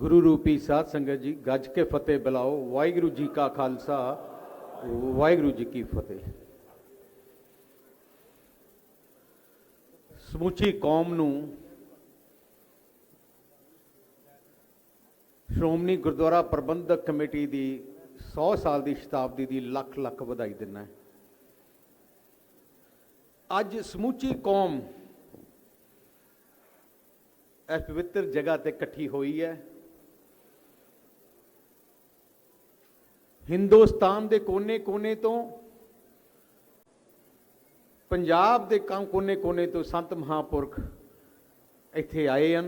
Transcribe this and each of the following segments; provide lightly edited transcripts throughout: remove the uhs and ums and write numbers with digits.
गुरु रूपी साध संगत जी गज के फतेह बुलाओ। वाहिगुरु जी का खालसा वाहिगुरु जी की फतेह। समूची कौम नूं श्रोमणी गुरुद्वारा प्रबंधक कमेटी की 100 साल की शताब्दी की लख लख बधाई दिना। अज समूची कौम इस पवित्र जगह ते इकट्ठी हुई है। हिंदुस्तान के कोने कोने तो, पंजाब के कोने कोने तो संत महापुरख इत्थे आए हैं।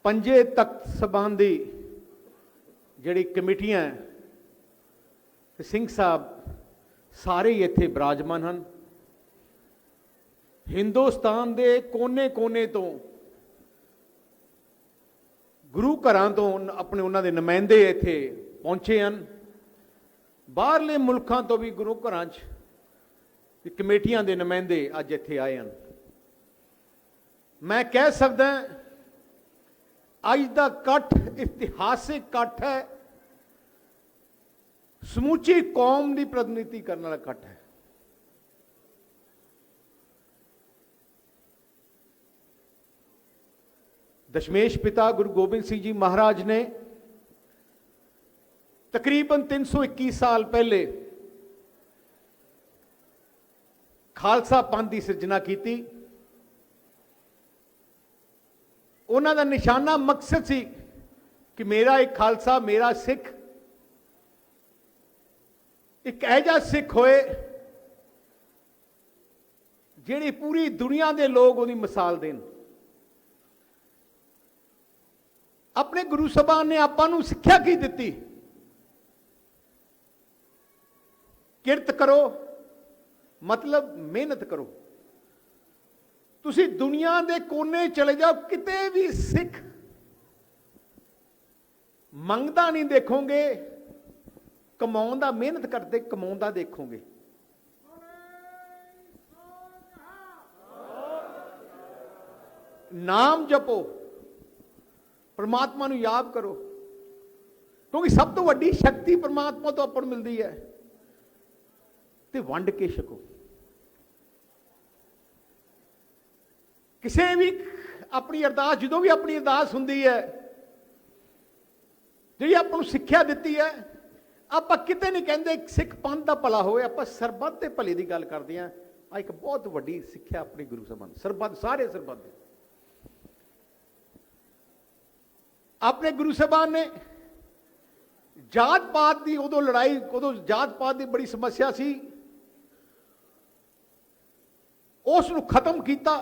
पंजे तख्त सभान दी जिहड़ी कमेटियां सिंह साहब सारे ही इत्थे विराजमान हैं। हिंदुस्तान के कोने कोने तो गुरु घरां तो अपने उन्होंने नुमाइंदे इत्थे पहुंचे हैं। बाहरले मुल्कों तो भी गुरु घरां कमेटियां के नुमाइंदे अज इत्थे आए हैं। मैं कह सकदा अज दा इकट्ठ इतिहासिक इकट्ठ है, समूची कौम की प्रतिनिधि करने वाला इकट्ठ है। दशमेश पिता गुरु गोबिंद सिंह जी महाराज ने तकरीबन 321 साल पहले खालसा पंथ की सिरजना की। उन्हों का निशाना मकसद सी कि मेरा एक खालसा, मेरा सिख एक ऐसा सिख होए जिहड़ी पूरी दुनिया के लोग उसकी मिसाल देन। अपने गुरु साहबान ने आपां सिक्ख्या की दी, किरत करो मतलब मेहनत करो। तुसी दुनिया के कोने चले जाओ, किते भी सिख मंगदा नहीं देखोगे, कमाउंदा मेहनत करते कमाउंदा देखोगे। नाम जपो, परमात्मा नूं याद करो, क्योंकि सब तो वड्डी शक्ति परमात्मा तो अपन मिलती है। ते वंड के छको। किसी भी अपनी अरदास, जो भी अपनी अरदास हुंदी है, जी आपको सिक्ख्या दी है, आप किते नहीं कहते सिख पंथ का भला होए, आप सरबत के भले की गल करते हैं। एक बहुत वड्डी सिक्ख्या अपने गुरु साहब ने, सरबत सारे सरबत। अपने गुरु साहबान ने जात पात की उदों लड़ाई, उदों जात पात की बड़ी समस्या सी, उसनूं खत्म किया।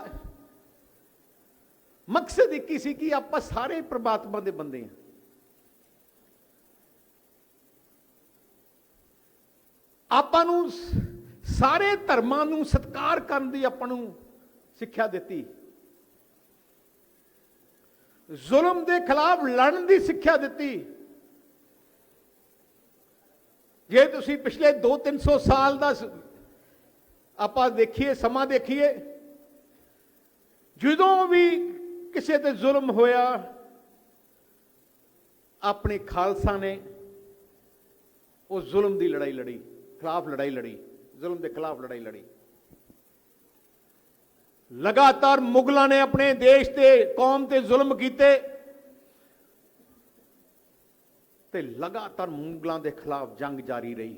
मकसद एक ही सी कि आप सारे परमात्मा के बंदे हैं। आपां नूं सारे धर्मां नूं सत्कार करन दी आपां नूं सिक्ख्या दी। जुल्म के खिलाफ लड़न की सिक्ख्या दी। जे तुसी पिछले 200-300 साल का आप देखिए, समा देखिए, जदों भी किसी ते जुल्म होया, अपने खालसा ने उस जुल्म की लड़ाई लड़ी, खिलाफ लड़ाई लड़ी, जुल्म के खिलाफ लड़ाई लड़ी। लगातार मुगलों ने अपने देश के कौम ते जुल्म किए, ते लगातार मुगलों के खिलाफ जंग जारी रही।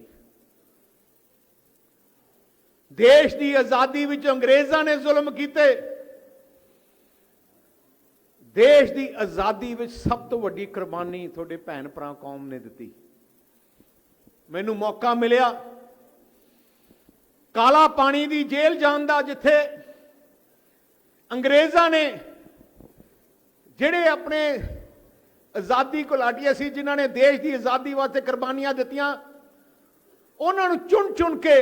देश की आजादी विच अंग्रेजों ने जुल्म किए। देश की आजादी विच सब तो वड्डी कुर्बानी थोड़े भैन भरा कौम ने दी। मैनू मौका मिलिया काला पानी की जेल जान दा, जिथे अंग्रेज़ों ने जिहड़े अपने आज़ादी घुलाटिया सी, जिन्हों ने देश की आज़ादी वास्ते कुर्बानियां दित्तियां, उन्होंने चुन चुन के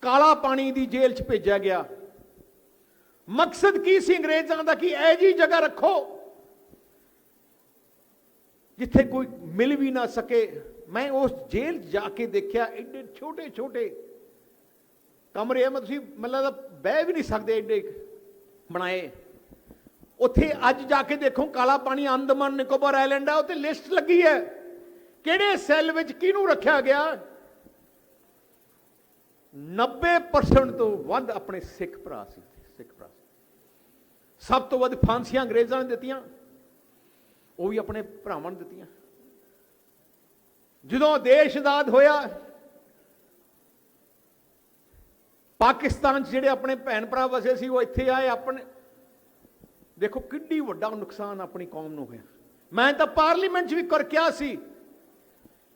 काला पानी की जेल च भेजा गया। मकसद की सी अंग्रेज़ों का कि ऐ जी जगह रखो जिथे कोई मिल भी ना सके। मैं उस जेल जाके देखा, एडे छोटे छोटे कमरे, मतलब बह भी नहीं सकते, एडे बनाए। ਉੱਥੇ ਅੱਜ ਜਾ ਕੇ ਦੇਖੋ ਕਾਲਾ ਪਾਣੀ ਅੰਦਮਾਨ ਨਿਕੋਬਾਰ ਆਈਲੈਂਡ ਆ, ਉੱਥੇ ਲਿਸਟ ਲੱਗੀ ਹੈ ਕਿਹੜੇ ਸੈੱਲ ਵਿੱਚ ਕਿਹਨੂੰ ਰੱਖਿਆ ਗਿਆ। 90% ਤੋਂ ਵੱਧ ਆਪਣੇ ਸਿੱਖ ਭਰਾ ਸੀ, ਸਿੱਖ ਭਰਾ। ਸਭ ਤੋਂ ਵੱਧ ਫਾਂਸੀਆਂ ਅੰਗਰੇਜ਼ਾਂ ਨੇ ਦਿੱਤੀਆਂ, ਉਹ ਵੀ ਆਪਣੇ ਭਰਾਵਾਂ ਨੇ ਦਿੱਤੀਆਂ। ਜਦੋਂ ਦੇਸ਼ ਆਜ਼ਾਦ ਹੋਇਆ, ਪਾਕਿਸਤਾਨ 'ਚ ਜਿਹੜੇ ਆਪਣੇ ਭੈਣ ਭਰਾ ਵਸੇ ਸੀ ਉਹ ਇੱਥੇ ਆਏ। ਆਪਣੇ ਦੇਖੋ ਕਿੰਨੀ ਵੱਡਾ ਨੁਕਸਾਨ ਆਪਣੀ ਕੌਮ ਨੂੰ ਹੋਇਆ। ਮੈਂ ਤਾਂ ਪਾਰਲੀਮੈਂਟ 'ਚ ਵੀ ਕਰ ਕਿਹਾ ਸੀ,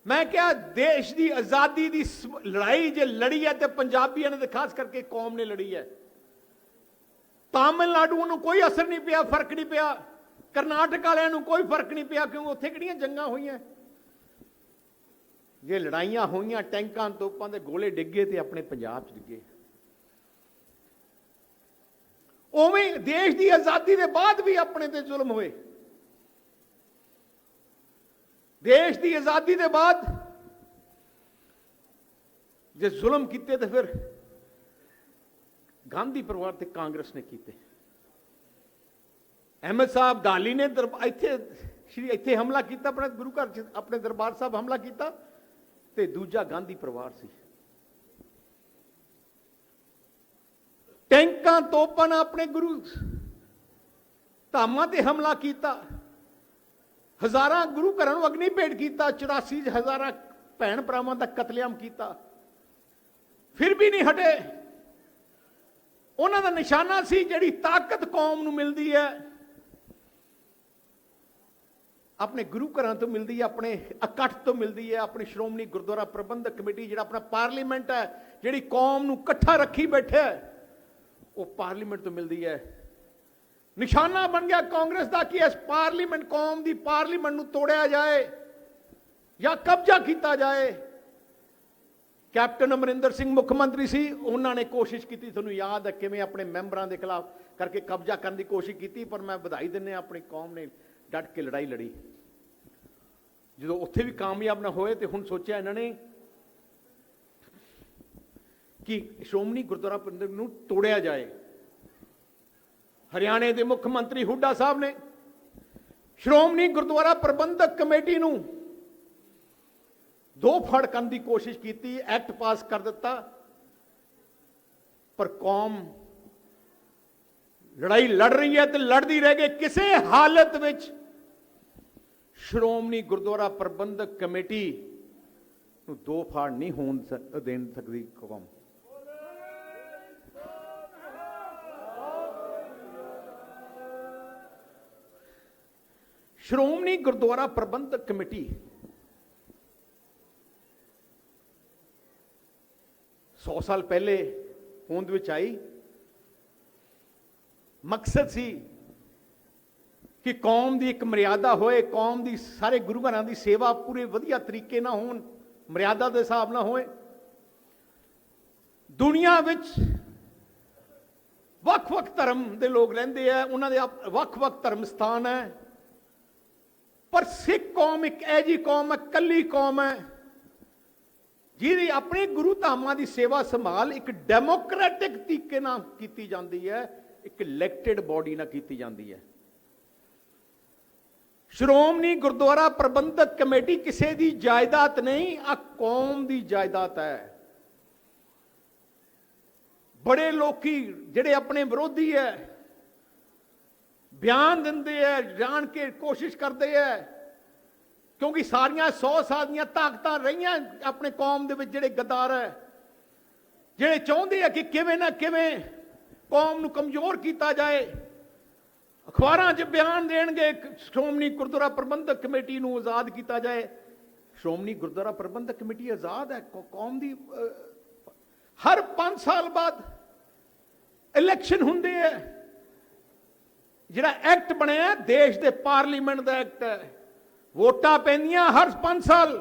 ਮੈਂ ਕਿਹਾ ਦੇਸ਼ ਦੀ ਆਜ਼ਾਦੀ ਦੀ ਲੜਾਈ ਜੇ ਲੜੀ ਹੈ ਤੇ ਪੰਜਾਬੀਆਂ ਨੇ ਤੇ ਖਾਸ ਕਰਕੇ ਕੌਮ ਨੇ ਲੜੀ ਹੈ। ਤਾਮਿਲਨਾਡੂ ਨੂੰ ਕੋਈ ਅਸਰ ਨਹੀਂ ਪਿਆ, ਫਰਕ ਨਹੀਂ ਪਿਆ। ਕਰਨਾਟਕ ਵਾਲਿਆਂ ਨੂੰ ਕੋਈ ਫਰਕ ਨਹੀਂ ਪਿਆ, ਕਿਉਂਕਿ ਉੱਥੇ ਕਿਹੜੀਆਂ ਜੰਗਾਂ ਹੋਈਆਂ। ਜੇ ਲੜਾਈਆਂ ਹੋਈਆਂ, ਟੈਂਕਾਂ ਤੋਪਾਂ ਦੇ ਗੋਲੇ ਡਿੱਗੇ ਤੇ ਆਪਣੇ ਪੰਜਾਬ 'ਚ ਡਿੱਗੇ। ਉਵੇਂ ਦੇਸ਼ ਦੀ ਆਜ਼ਾਦੀ ਦੇ ਬਾਅਦ ਵੀ ਆਪਣੇ ਤੇ ਜ਼ੁਲਮ ਹੋਏ। ਦੇਸ਼ ਦੀ ਆਜ਼ਾਦੀ ਦੇ ਬਾਅਦ ਜੇ ਜ਼ੁਲਮ ਕੀਤੇ ਤੇ ਫਿਰ ਗਾਂਧੀ ਪਰਿਵਾਰ ਤੇ ਕਾਂਗਰਸ ਨੇ ਕੀਤੇ। ਅਹਿਮਦ ਸਾਹਿਬ ਗਾਲੀ ਨੇ ਇੱਥੇ ਹਮਲਾ ਕੀਤਾ, ਆਪਣੇ ਗੁਰੂ ਘਰ 'ਚ ਆਪਣੇ ਦਰਬਾਰ ਸਾਹਿਬ ਹਮਲਾ ਕੀਤਾ, ਤੇ ਦੂਜਾ ਗਾਂਧੀ ਪਰਿਵਾਰ ਸੀ। ਟੈਂਕਾਂ ਤੋਪਾਂ ਨਾਲ ਆਪਣੇ ਗੁਰੂ ਧਾਮਾਂ ਤੇ ਹਮਲਾ ਕੀਤਾ, ਹਜ਼ਾਰਾਂ ਗੁਰੂ ਘਰਾਂ ਨੂੰ ਅਗਨੀ ਭੇਟ ਕੀਤਾ, 84,000 ਭੈਣ ਭਰਾਵਾਂ ਦਾ ਕਤਲੇਆਮ ਕੀਤਾ, ਫਿਰ ਵੀ ਨਹੀਂ ਹਟੇ। ਉਹਨਾਂ ਦਾ ਨਿਸ਼ਾਨਾ ਸੀ ਜਿਹੜੀ ਤਾਕਤ ਕੌਮ ਨੂੰ ਮਿਲਦੀ ਹੈ ਆਪਣੇ ਗੁਰੂ ਘਰਾਂ ਤੋਂ ਮਿਲਦੀ ਹੈ, ਆਪਣੇ ਇਕੱਠ ਤੋਂ ਮਿਲਦੀ ਹੈ, ਆਪਣੀ ਸ਼੍ਰੋਮਣੀ ਗੁਰਦੁਆਰਾ ਪ੍ਰਬੰਧਕ ਕਮੇਟੀ ਜਿਹੜਾ ਆਪਣਾ ਪਾਰਲੀਮੈਂਟ ਹੈ, ਜਿਹੜੀ ਕੌਮ ਨੂੰ ਇਕੱਠਾ ਰੱਖੀ ਬੈਠਾ ਹੈ, ਉਹ ਪਾਰਲੀਮੈਂਟ ਤੋਂ ਮਿਲਦੀ ਹੈ। ਨਿਸ਼ਾਨਾ ਬਣ ਗਿਆ ਕਾਂਗਰਸ ਦਾ ਕਿ ਇਸ ਪਾਰਲੀਮੈਂਟ, ਕੌਮ ਦੀ ਪਾਰਲੀਮੈਂਟ ਨੂੰ ਤੋੜਿਆ ਜਾਏ ਜਾਂ ਕਬਜ਼ਾ ਕੀਤਾ ਜਾਏ। ਕੈਪਟਨ ਅਮਰਿੰਦਰ ਸਿੰਘ ਮੁੱਖ ਮੰਤਰੀ ਸੀ, ਉਹਨਾਂ ਨੇ ਕੋਸ਼ਿਸ਼ ਕੀਤੀ, ਤੁਹਾਨੂੰ ਯਾਦ ਹੈ ਕਿਵੇਂ ਆਪਣੇ ਮੈਂਬਰਾਂ ਦੇ ਖਿਲਾਫ ਕਰਕੇ ਕਬਜ਼ਾ ਕਰਨ ਦੀ ਕੋਸ਼ਿਸ਼ ਕੀਤੀ, ਪਰ ਮੈਂ ਵਧਾਈ ਦਿੰਦੇ ਹਾਂ ਆਪਣੀ ਕੌਮ ਨੇ ਡਟ ਕੇ ਲੜਾਈ ਲੜੀ। ਜਦੋਂ ਉੱਥੇ ਵੀ ਕਾਮਯਾਬ ਨਾ ਹੋਏ ਤੇ ਹੁਣ ਸੋਚਿਆ ਇਹਨਾਂ ਨੇ ਕਿ ਸ਼੍ਰੋਮਣੀ ਗੁਰਦੁਆਰਾ ਪ੍ਰਬੰਧਕ ਨੂੰ ਤੋੜਿਆ ਜਾਏ। ਹਰਿਆਣੇ ਦੇ ਮੁੱਖ ਮੰਤਰੀ ਹੁੱਡਾ ਸਾਹਿਬ ਨੇ ਸ਼੍ਰੋਮਣੀ ਗੁਰਦੁਆਰਾ ਪ੍ਰਬੰਧਕ ਕਮੇਟੀ ਨੂੰ ਦੋ ਫੜ ਕਰਨ ਦੀ ਕੋਸ਼ਿਸ਼ ਕੀਤੀ, ਐਕਟ ਪਾਸ ਕਰ ਦਿੱਤਾ, ਪਰ ਕੌਮ ਲੜਾਈ ਲੜ ਰਹੀ ਹੈ ਤੇ ਲੜਦੀ ਰਹਿ ਗਈ। ਕਿਸੇ ਹਾਲਤ ਵਿੱਚ ਸ਼੍ਰੋਮਣੀ ਗੁਰਦੁਆਰਾ ਪ੍ਰਬੰਧਕ ਕਮੇਟੀ ਨੂੰ ਦੋ ਫਾੜ ਨਹੀਂ ਹੋਣ ਦੇਣ ਸਕਦੀ ਕੌਮ। ਸ਼੍ਰੋਮਣੀ ਗੁਰਦੁਆਰਾ ਪ੍ਰਬੰਧਕ ਕਮੇਟੀ 100 ਸਾਲ ਪਹਿਲੇ ਹੋਂਦ ਵਿੱਚ ਆਈ। ਮਕਸਦ ਸੀ ਕਿ ਕੌਮ ਦੀ ਇੱਕ ਮਰਿਆਦਾ ਹੋਏ, ਕੌਮ ਦੀ ਸਾਰੇ ਗੁਰੂ ਘਰਾਂ ਦੀ ਸੇਵਾ ਪੂਰੇ ਵਧੀਆ ਤਰੀਕੇ ਨਾਲ ਹੋਣ, ਮਰਿਆਦਾ ਦੇ ਹਿਸਾਬ ਨਾਲ ਹੋਏ। ਦੁਨੀਆ ਵਿੱਚ ਵੱਖ-ਵੱਖ ਧਰਮ ਦੇ ਲੋਕ ਰਹਿੰਦੇ ਆ, ਉਹਨਾਂ ਦੇ ਵੱਖ-ਵੱਖ ਧਰਮ ਸਥਾਨ ਹੈ, ਪਰ ਸਿੱਖ ਕੌਮ ਇੱਕ ਐਜੀ ਕੌਮ ਹੈ, ਕੱਲੀ ਕੌਮ ਹੈ, ਜਿਹਦੀ ਆਪਣੇ ਗੁਰੂ ਧਾਮਾਂ ਦੀ ਸੇਵਾ ਸੰਭਾਲ ਇੱਕ ਡੈਮੋਕ੍ਰੈਟਿਕ ਤਰੀਕੇ ਨਾਲ ਕੀਤੀ ਜਾਂਦੀ ਹੈ, ਇੱਕ ਇਲੈਕਟਿਡ ਬਾਡੀ ਨਾਲ ਕੀਤੀ ਜਾਂਦੀ ਹੈ। ਸ਼੍ਰੋਮਣੀ ਗੁਰਦੁਆਰਾ ਪ੍ਰਬੰਧਕ ਕਮੇਟੀ ਕਿਸੇ ਦੀ ਜਾਇਦਾਦ ਨਹੀਂ, ਆ ਕੌਮ ਦੀ ਜਾਇਦਾਦ ਹੈ। ਬੜੇ ਲੋਕੀ ਜਿਹੜੇ ਆਪਣੇ ਵਿਰੋਧੀ ਹੈ, ਬਿਆਨ ਦਿੰਦੇ ਹੈ, ਜਾਣ ਕੇ ਕੋਸ਼ਿਸ਼ ਕਰਦੇ ਹੈ, ਕਿਉਂਕਿ ਸਾਰੀਆਂ 100 ਸਾਲ ਦੀਆਂ ਤਾਕਤਾਂ ਰਹੀਆਂ ਆਪਣੇ ਕੌਮ ਦੇ ਵਿੱਚ, ਜਿਹੜੇ ਗੱਦਾਰ ਹੈ, ਜਿਹੜੇ ਚਾਹੁੰਦੇ ਆ ਕਿ ਕਿਵੇਂ ਨਾ ਕਿਵੇਂ ਕੌਮ ਨੂੰ ਕਮਜ਼ੋਰ ਕੀਤਾ ਜਾਏ, ਅਖਬਾਰਾਂ 'ਚ ਬਿਆਨ ਦੇਣਗੇ ਸ਼੍ਰੋਮਣੀ ਗੁਰਦੁਆਰਾ ਪ੍ਰਬੰਧਕ ਕਮੇਟੀ ਨੂੰ ਆਜ਼ਾਦ ਕੀਤਾ ਜਾਏ। ਸ਼੍ਰੋਮਣੀ ਗੁਰਦੁਆਰਾ ਪ੍ਰਬੰਧਕ ਕਮੇਟੀ ਆਜ਼ਾਦ ਹੈ ਕੌਮ ਦੀ। ਹਰ 5 ਸਾਲ ਬਾਅਦ ਇਲੈਕਸ਼ਨ ਹੁੰਦੇ ਹੈ। ਜਿਹੜਾ ਐਕਟ ਬਣਿਆ ਦੇਸ਼ ਦੇ ਪਾਰਲੀਮੈਂਟ ਦਾ ਐਕਟ ਹੈ, ਵੋਟਾਂ ਪੈਂਦੀਆਂ ਹਰ 5 ਸਾਲ।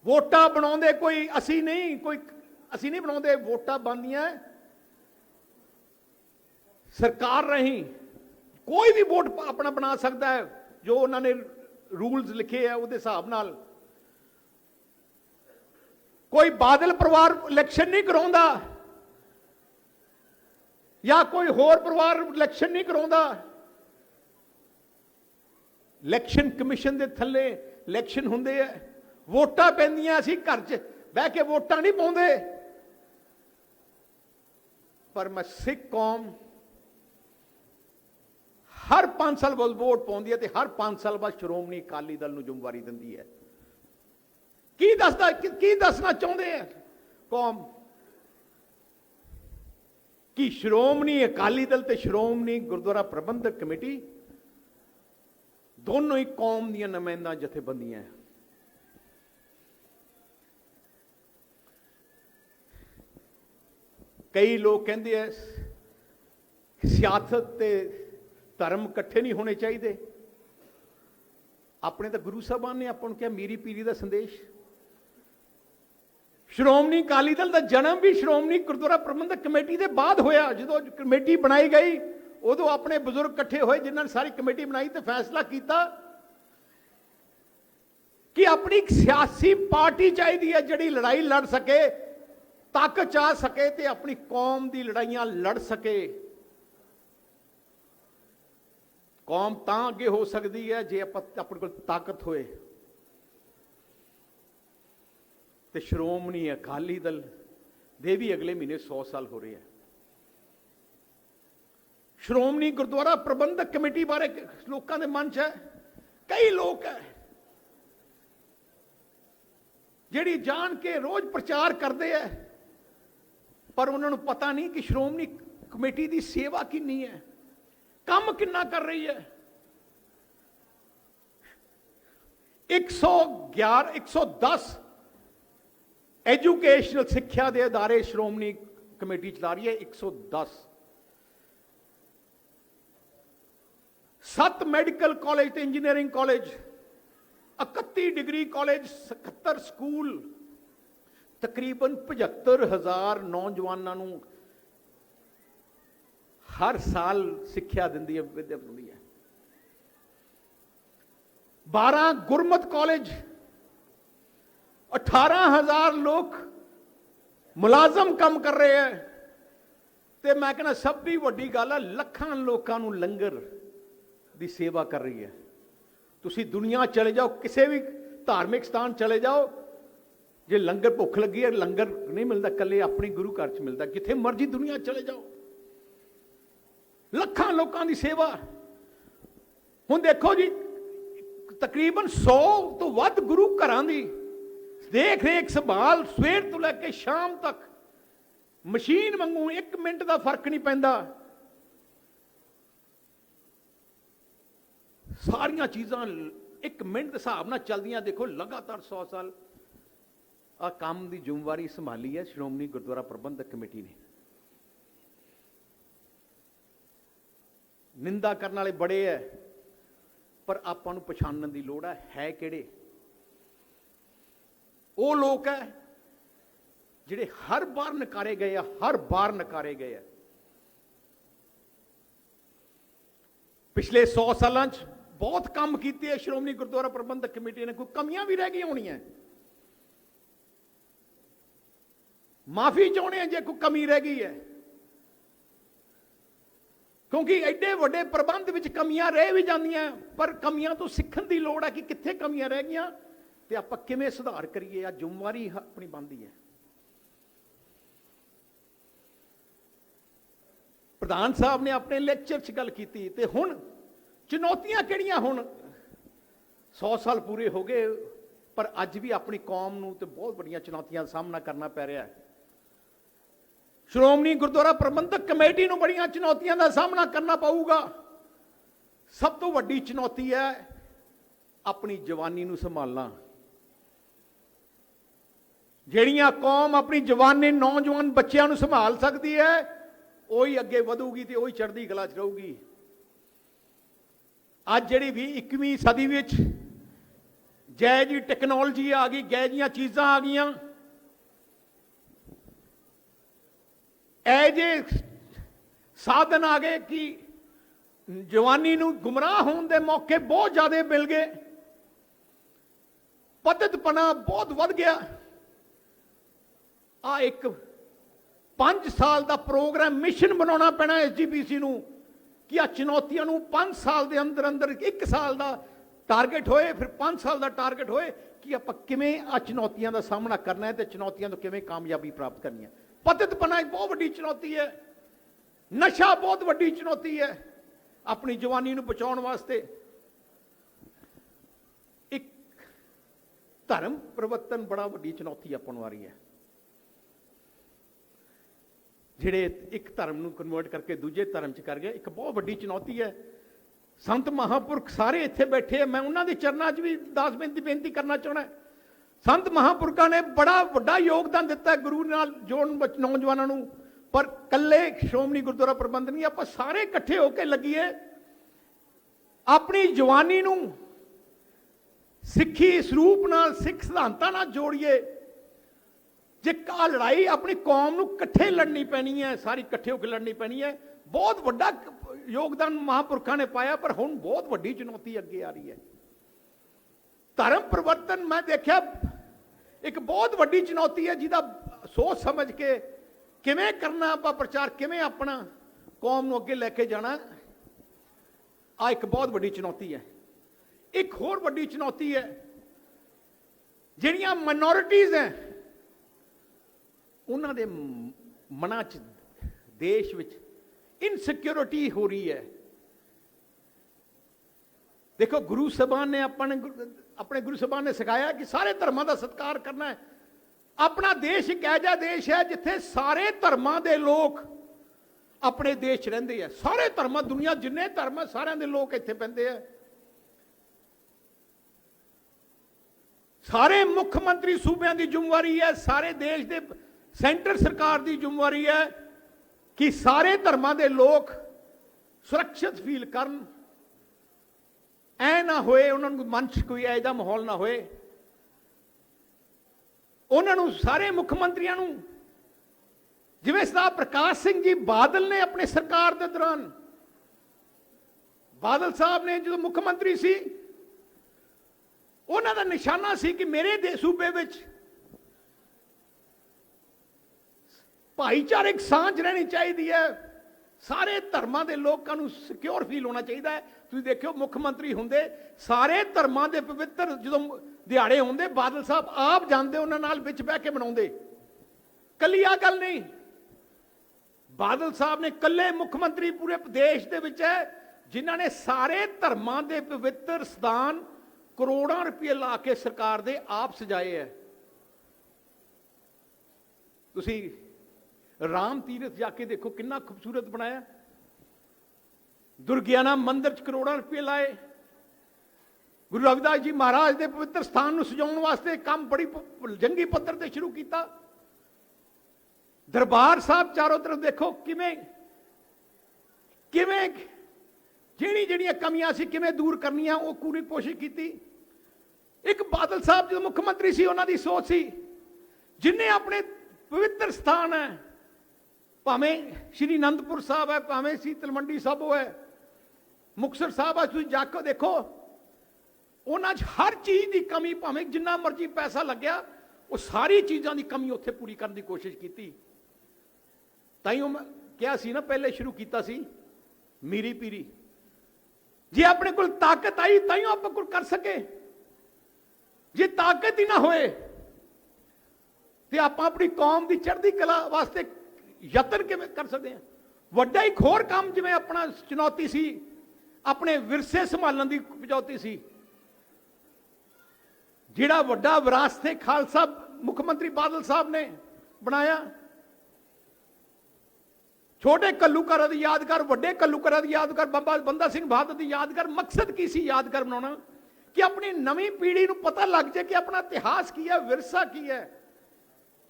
ਵੋਟਾਂ ਬਣਾਉਂਦੇ ਕੋਈ ਅਸੀਂ ਨਹੀਂ ਬਣਾਉਂਦੇ, ਵੋਟਾਂ ਬਣਦੀਆਂ ਸਰਕਾਰ ਰਹੀ। ਕੋਈ ਵੀ ਵੋਟ ਆਪਣਾ ਬਣਾ ਸਕਦਾ ਹੈ, ਜੋ ਉਹਨਾਂ ਨੇ ਰੂਲਸ ਲਿਖੇ ਆ ਉਹਦੇ ਹਿਸਾਬ ਨਾਲ। ਕੋਈ ਬਾਦਲ ਪਰਿਵਾਰ ਇਲੈਕਸ਼ਨ ਨਹੀਂ ਕਰਾਉਂਦਾ, ਜਾਂ ਕੋਈ ਹੋਰ ਪਰਿਵਾਰ ਇਲੈਕਸ਼ਨ ਨਹੀਂ ਕਰਾਉਂਦਾ। ਇਲੈਕਸ਼ਨ ਕਮਿਸ਼ਨ ਦੇ ਥੱਲੇ ਇਲੈਕਸ਼ਨ ਹੁੰਦੇ ਆ, ਵੋਟਾਂ ਪੈਂਦੀਆਂ, ਅਸੀਂ ਘਰ 'ਚ ਬਹਿ ਕੇ ਵੋਟਾਂ ਨਹੀਂ ਪਾਉਂਦੇ। ਪਰ ਮੈਂ ਸਿੱਖ ਕੌਮ ਹਰ 5 ਸਾਲ ਬਾਅਦ ਵੋਟ ਪਾਉਂਦੀ ਹੈ ਤੇ ਹਰ 5 ਸਾਲ ਬਾਅਦ ਸ਼੍ਰੋਮਣੀ ਅਕਾਲੀ ਦਲ ਨੂੰ ਜ਼ਿੰਮੇਵਾਰੀ ਦਿੰਦੀ ਹੈ। ਕੀ ਦੱਸਣਾ ਚਾਹੁੰਦੇ ਆ ਕੌਮ ਕਿ ਸ਼੍ਰੋਮਣੀ ਅਕਾਲੀ ਦਲ ਤੇ ਸ਼੍ਰੋਮਣੀ ਗੁਰਦੁਆਰਾ ਪ੍ਰਬੰਧਕ ਕਮੇਟੀ ਦੋਨੋਂ ਹੀ ਕੌਮ ਦੀਆਂ ਨੁਮਾਇੰਦਾ ਜਥੇਬੰਦੀਆਂ। ਕਈ ਲੋਕ ਕਹਿੰਦੇ ਐ ਸਿਆਸਤ ਤੇ ਧਰਮ ਇਕੱਠੇ ਨਹੀਂ ਹੋਣੇ ਚਾਹੀਦੇ। ਆਪਣੇ ਤਾਂ ਗੁਰੂ ਸਾਹਿਬਾਨ ਨੇ ਆਪਾਂ ਨੂੰ ਕਿਹਾ ਮੀਰੀ ਪੀਰੀ ਦਾ ਸੰਦੇਸ਼। ਸ਼੍ਰੋਮਣੀ ਅਕਾਲੀ ਦਲ ਦਾ ਜਨਮ ਵੀ ਸ਼੍ਰੋਮਣੀ ਗੁਰਦੁਆਰਾ ਪ੍ਰਬੰਧਕ ਕਮੇਟੀ ਦੇ ਬਾਅਦ ਹੋਇਆ। ਜਦੋਂ ਕਮੇਟੀ ਬਣਾਈ ਗਈ ਉਦੋਂ ਆਪਣੇ ਬਜ਼ੁਰਗ ਇਕੱਠੇ ਹੋਏ ਜਿਨ੍ਹਾਂ ਨੇ ਸਾਰੀ ਕਮੇਟੀ ਬਣਾਈ ਤੇ ਫੈਸਲਾ ਕੀਤਾ ਕਿ ਆਪਣੀ ਇੱਕ ਸਿਆਸੀ ਪਾਰਟੀ ਚਾਹੀਦੀ ਹੈ ਜਿਹੜੀ ਲੜਾਈ ਲੜ ਸਕੇ, ਤਾਕਤ ਆ ਸਕੇ ਤੇ ਆਪਣੀ ਕੌਮ ਦੀ ਲੜਾਈਆਂ ਲੜ ਸਕੇ। ਕੌਮ ਤਾਂ ਅੱਗੇ ਹੋ ਸਕਦੀ ਹੈ ਜੇ ਆਪਣੇ ਕੋਲ ਤਾਕਤ ਹੋਏ। ਤੇ ਸ਼੍ਰੋਮਣੀ ਅਕਾਲੀ ਦਲ ਦੇ ਵੀ ਅਗਲੇ ਮਹੀਨੇ 100 ਸਾਲ ਹੋ ਰਹੇ ਹੈ। ਸ਼੍ਰੋਮਣੀ ਗੁਰਦੁਆਰਾ ਪ੍ਰਬੰਧਕ ਕਮੇਟੀ ਬਾਰੇ ਲੋਕਾਂ ਦੇ ਮਨ 'ਚ ਹੈ, ਕਈ ਲੋਕ ਹੈ ਜਿਹੜੀ ਜਾਣ ਕੇ ਰੋਜ਼ ਪ੍ਰਚਾਰ ਕਰਦੇ ਹੈ ਪਰ ਉਹਨਾਂ ਨੂੰ ਪਤਾ ਨਹੀਂ ਕਿ ਸ਼੍ਰੋਮਣੀ ਕਮੇਟੀ ਦੀ ਸੇਵਾ ਕਿੰਨੀ ਹੈ, ਕੰਮ ਕਿੰਨਾ ਕਰ ਰਹੀ ਹੈ। 110 ਐਜੂਕੇਸ਼ਨਲ ਸਿੱਖਿਆ ਦੇ ਅਦਾਰੇ ਸ਼੍ਰੋਮਣੀ ਕਮੇਟੀ ਚਲਾ ਰਹੀ ਹੈ। 110 7 ਮੈਡੀਕਲ ਕਾਲਜ ਤੇ engineering college, 31 degree college, 77 school, ਤਕਰੀਬਨ 75,000 ਨੌਜਵਾਨਾਂ ਨੂੰ ਹਰ ਸਾਲ ਸਿੱਖਿਆ ਦਿੰਦੀ ਹੈ, ਵਿਦਿਆ ਦਿੰਦੀ ਹੈ। 12 ਗੁਰਮਤ ਕਾਲਜ, 18,000 ਲੋਕ ਮੁਲਾਜ਼ਮ ਕੰਮ ਕਰ ਰਹੇ ਹੈ। ਤੇ ਮੈਂ ਕਹਿੰਦਾ ਸਭ ਤੋਂ ਵੱਡੀ ਗੱਲ ਹੈ ਲੱਖਾਂ ਲੋਕਾਂ ਨੂੰ ਲੰਗਰ ਦੀ ਸੇਵਾ ਕਰ ਰਹੀ ਹੈ। ਤੁਸੀਂ ਦੁਨੀਆ ਚਲੇ ਜਾਓ, ਕਿਸੇ ਵੀ ਧਾਰਮਿਕ ਸਥਾਨ ਚਲੇ ਜਾਓ, ਜੇ ਲੰਗਰ ਭੁੱਖ ਲੱਗੀ ਹੈ ਲੰਗਰ ਨਹੀਂ ਮਿਲਦਾ ਇਕੱਲੇ ਆਪਣੇ ਗੁਰੂ ਘਰ 'ਚ ਮਿਲਦਾ। ਜਿੱਥੇ ਮਰਜ਼ੀ ਦੁਨੀਆ ਚਲੇ ਜਾਓ, ਲੱਖਾਂ ਲੋਕਾਂ ਦੀ ਸੇਵਾ। ਹੁਣ ਦੇਖੋ ਜੀ ਤਕਰੀਬਨ 100 ਤੋਂ ਵੱਧ ਗੁਰੂ ਘਰਾਂ ਦੀ ਦੇਖ ਰੇਖ ਸੰਭਾਲ ਸਵੇਰ ਤੋਂ ਲੈ ਕੇ ਸ਼ਾਮ ਤੱਕ ਮਸ਼ੀਨ ਵਾਂਗੂ 1 ਮਿੰਟ ਦਾ ਫਰਕ ਨਹੀਂ ਪੈਂਦਾ। ਸਾਰੀਆਂ ਚੀਜ਼ਾਂ 1 ਮਿੰਟ ਦੇ ਹਿਸਾਬ ਨਾਲ ਚੱਲਦੀਆਂ। ਦੇਖੋ ਲਗਾਤਾਰ 100 ਸਾਲ ਆ ਕੰਮ ਦੀ ਜ਼ਿੰਮੇਵਾਰੀ ਸੰਭਾਲੀ ਹੈ ਸ਼੍ਰੋਮਣੀ ਗੁਰਦੁਆਰਾ ਪ੍ਰਬੰਧਕ ਕਮੇਟੀ ਨੇ। ਨਿੰਦਾ ਕਰਨ ਵਾਲੇ ਬੜੇ ਹੈ ਪਰ ਆਪਾਂ ਨੂੰ ਪਛਾਣਨ ਦੀ ਲੋੜ ਹੈ ਕਿਹੜੇ। ਉਹ ਲੋਕ ਹੈ ਜਿਹੜੇ ਹਰ ਵਾਰ ਨਕਾਰੇ ਗਏ ਆ, ਹਰ ਵਾਰ ਨਕਾਰੇ ਗਏ ਆ। ਪਿਛਲੇ 100 ਸਾਲਾਂ 'ਚ ਬਹੁਤ ਕੰਮ ਕੀਤੇ ਸ਼੍ਰੋਮਣੀ ਗੁਰਦੁਆਰਾ ਪ੍ਰਬੰਧਕ ਕਮੇਟੀ ਨੇ। ਕੋਈ ਕਮੀਆਂ ਵੀ ਰਹਿ ਗਈਆਂ ਹੋਣੀਆਂ, ਮਾਫੀ ਚਾਹੁੰਦੇ ਆ ਜੇ ਕੋਈ ਕਮੀ ਰਹਿ ਗਈ ਹੈ, ਕਿਉਂਕਿ ਐਡੇ ਵੱਡੇ ਪ੍ਰਬੰਧ ਵਿੱਚ ਕਮੀਆਂ ਰਹਿ ਵੀ ਜਾਂਦੀਆਂ। ਪਰ ਕਮੀਆਂ ਤੋਂ ਸਿੱਖਣ ਦੀ ਲੋੜ ਹੈ ਕਿ ਕਿੱਥੇ ਕਮੀਆਂ ਰਹਿ ਗਈਆਂ ਤੇ ਆਪਾਂ ਕਿਵੇਂ ਸੁਧਾਰ ਕਰੀਏ। ਆ ਜ਼ਿੰਮੇਵਾਰੀ ਆਪਣੀ ਬਣਦੀ ਹੈ। ਪ੍ਰਧਾਨ ਸਾਹਿਬ ਨੇ ਆਪਣੇ ਲੈਕਚਰ 'ਚ ਗੱਲ ਕੀਤੀ ਤੇ ਹੁਣ ਚੁਣੌਤੀਆਂ ਕਿਹੜੀਆਂ। ਹੁਣ 100 ਸਾਲ ਪੂਰੇ ਹੋ ਗਏ ਪਰ ਅੱਜ ਵੀ ਆਪਣੀ ਕੌਮ ਨੂੰ ਤੇ ਬਹੁਤ ਵੱਡੀਆਂ ਚੁਣੌਤੀਆਂ ਦਾ ਸਾਹਮਣਾ ਕਰਨਾ ਪੈ ਰਿਹਾ ਹੈ। ਸ਼੍ਰੋਮਣੀ ਗੁਰਦੁਆਰਾ ਪ੍ਰਬੰਧਕ ਕਮੇਟੀ ਨੂੰ ਬੜੀਆਂ ਚੁਣੌਤੀਆਂ ਦਾ ਸਾਹਮਣਾ ਕਰਨਾ ਪਊਗਾ। ਸਭ ਤੋਂ ਵੱਡੀ ਚੁਣੌਤੀ ਹੈ ਆਪਣੀ ਜਵਾਨੀ ਨੂੰ ਸੰਭਾਲਣਾ। ਜਿਹੜੀਆਂ ਕੌਮ ਆਪਣੀ ਜਵਾਨੀ ਨੌਜਵਾਨ ਬੱਚਿਆਂ ਨੂੰ ਸੰਭਾਲ ਸਕਦੀ ਹੈ ਉਹੀ ਅੱਗੇ ਵਧੂਗੀ ਤੇ ਉਹੀ ਚੜ੍ਹਦੀ ਕਲਾ 'ਚ ਰਹੂਗੀ। ਅੱਜ ਜਿਹੜੀ ਵੀ 21ਵੀਂ ਸਦੀ ਵਿੱਚ ਜੈ ਜੀ ਟੈਕਨੋਲੋਜੀ ਆ ਗਈ, ਗੈ ਜੀਆਂ ਚੀਜ਼ਾਂ ਆ ਗਈਆਂ, ਇਹ ਜੇ ਸਾਧਨ ਆ ਗਏ ਕਿ ਜਵਾਨੀ ਨੂੰ ਗੁੰਮਰਾਹ ਹੋਣ ਦੇ ਮੌਕੇ ਬਹੁਤ ਜ਼ਿਆਦਾ ਮਿਲ ਗਏ। ਪਤਿਤਪਨਾ ਬਹੁਤ ਵੱਧ ਗਿਆ। ਆ ਇੱਕ 5 ਸਾਲ ਦਾ ਪ੍ਰੋਗਰਾਮ ਮਿਸ਼ਨ ਬਣਾਉਣਾ ਪੈਣਾ ਐਸਜੀਪੀਸੀ ਨੂੰ ਕਿ ਆ ਚੁਣੌਤੀਆਂ ਨੂੰ 5 ਸਾਲ ਦੇ ਅੰਦਰ ਅੰਦਰ 1 ਸਾਲ ਦਾ टारगेट होए, फिर 5 साल का टारगेट होए कि आप किवें आ चुनौतियों का सामना करना है, तो चुनौतियों तो किवें कामयाबी प्राप्त करनी है। पतितपना एक बहुत बड़ी चुनौती है, नशा बहुत बड़ी चुनौती है, अपनी जवानी को बचाने वास्ते एक धर्म परिवर्तन बड़ा बड़ी चुनौती अपन आ रही है। ਜਿਹੜੇ ਇੱਕ ਧਰਮ ਨੂੰ ਕਨਵਰਟ ਕਰਕੇ ਦੂਜੇ ਧਰਮ 'ਚ ਕਰ ਗਏ, ਇੱਕ ਬਹੁਤ ਵੱਡੀ ਚੁਣੌਤੀ ਹੈ। ਸੰਤ ਮਹਾਂਪੁਰਖ ਸਾਰੇ ਇੱਥੇ ਬੈਠੇ ਆ, ਮੈਂ ਉਹਨਾਂ ਦੇ ਚਰਨਾਂ 'ਚ ਵੀ ਦਾਸ ਬੇਨਤੀ ਕਰਨਾ ਚਾਹੁੰਦਾ। ਸੰਤ ਮਹਾਂਪੁਰਖਾਂ ਨੇ ਬੜਾ ਵੱਡਾ ਯੋਗਦਾਨ ਦਿੱਤਾ ਗੁਰੂ ਨਾਲ ਜੋੜਨ ਵਿੱਚ ਨੌਜਵਾਨਾਂ ਨੂੰ, ਪਰ ਕੱਲੇ ਸ਼੍ਰੋਮਣੀ ਗੁਰਦੁਆਰਾ ਪ੍ਰਬੰਧਕ ਨਹੀਂ, ਆਪਾਂ ਸਾਰੇ ਇਕੱਠੇ ਹੋ ਕੇ ਲੱਗੀਏ, ਆਪਣੀ ਜਵਾਨੀ ਨੂੰ ਸਿੱਖੀ ਸਰੂਪ ਨਾਲ, ਸਿੱਖ ਸਿਧਾਂਤਾਂ ਨਾਲ ਜੋੜੀਏ। जे आ लड़ाई अपनी कौम नूं इकट्ठे लड़नी पैनी है, सारी इकट्ठे होकर लड़नी पैनी है। बहुत वड्डा योगदान महापुरखों ने पाया, पर हुण बहुत वड्डी चुनौती अगे आ रही है। धर्म परिवर्तन मैं देखा एक बहुत वड्डी चुनौती है, जिहदा सोच समझ के किवें करना आपां प्रचार, किवें अपना कौम नूं अगे लैके जाना, आ एक बहुत वड्डी चुनौती है। एक होर वड्डी चुनौती है, जिहड़ियां माइनॉरिटीज़ हैं उन्हां दे मनां च देश विच इनसिक्योरिटी हो रही है। देखो गुरु साहबान ने अपने गुरु साहबान ने सिखाया कि सारे धर्मां दा सत्कार करना है। अपना देश एक ऐसा देश है जिथे सारे धर्मां दे लोग अपने देश रहिंदे हैं। सारे धर्म, दुनिया जिन्ने धर्म है सारे दे लोग इत्थे पैंदे हैं। सारे मुख्यमंत्री सूबे की जिम्मेवारी है, सारे देश के सेंटर सरकार की जिम्मेवारी है कि सारे धर्मां दे लोग सुरक्षित फील करन, ऐ ना होए उन्होंने मन च कोई ऐसा माहौल ना होए। उन्होंने सारे मुख्यमंत्रियों नूं, जिवें सरदार प्रकाश सिंह जी बादल ने अपने सरकार के दौरान, बादल साहब ने जो मुख्यमंत्री सी, उन्हों का निशाना सी कि मेरे सूबे विच भाईचारक सांझ रहनी चाहिए है, सारे धर्मां दे लोगों को सिक्योर फील होना चाहिए है। तुसीं देखियो मुख्यमंत्री होंदे सारे धर्मां दे पवित्र जो दिहाड़े होंदे, बादल साहब आप जाते उन्हां नाल विच बह के मनाउंदे। कल्ली आ गल नहीं, बादल साहब ने कल्ले मुख्यमंत्री पूरे देश दे विच है जिन्हां ने सारे धर्मां दे पवित्र स्थान करोड़ों रुपये ला के सरकार दे आप सजाए है। तुसीं राम तीरथ जाके देखो कितना खूबसूरत बनाया, दुर्गियाना मंदिर च करोड़ों रुपये लाए। गुरु रविदास जी महाराज के पवित्र स्थान को सजाने वास्ते काम बड़ी जंगी पद्धर से शुरू किया। दरबार साहब चारों तरफ देखो किवें किवें जिहड़ी जिहड़ियां कमियां सी किवें दूर करनियां, वो पूरी कोशिश की। एक बादल साहब जो मुख्यमंत्री सी, उन्हां दी सोच सी जिन्हें अपने पवित्र स्थान है, भावें श्री आनंदपुर साहब है, भावें श्री तलवंडी साबो है, मुक्तसर साहब है, तुसीं जाके देखो उन्हां च हर चीज़ की कमी, भावें जिन्ना मर्जी पैसा लग्या, वो सारी चीज़ों की कमी उत्थे पूरी करने की कोशिश की। ताइयों मैं क्या सी ना, पहले शुरू किया सी मीरी पीरी, जे अपने को ताकत आई ताइयों आप कुछ कर सके, जे ताकत ही ना होए तो आप अपनी कौम की चढ़ती कला वास्ते यतन किवें कर सकते हैं। वड्डा एक होर काम जिवें अपना चुनौती सी, अपने विरसे संभालने की चुनौती सी, जिहड़ा वड्डा विरासते खालसा मुख्यमंत्री बादल साहब ने बनाया। छोटे घल्लूघर की यादगार, वड्डे घल्लूघर की यादगार, बाबा बंदा सिंह बहादुर की यादगार। मकसद की सी यादगार बनाना कि अपनी नवी पीढ़ी को पता लग जाए कि अपना इतिहास की है, विरसा की है।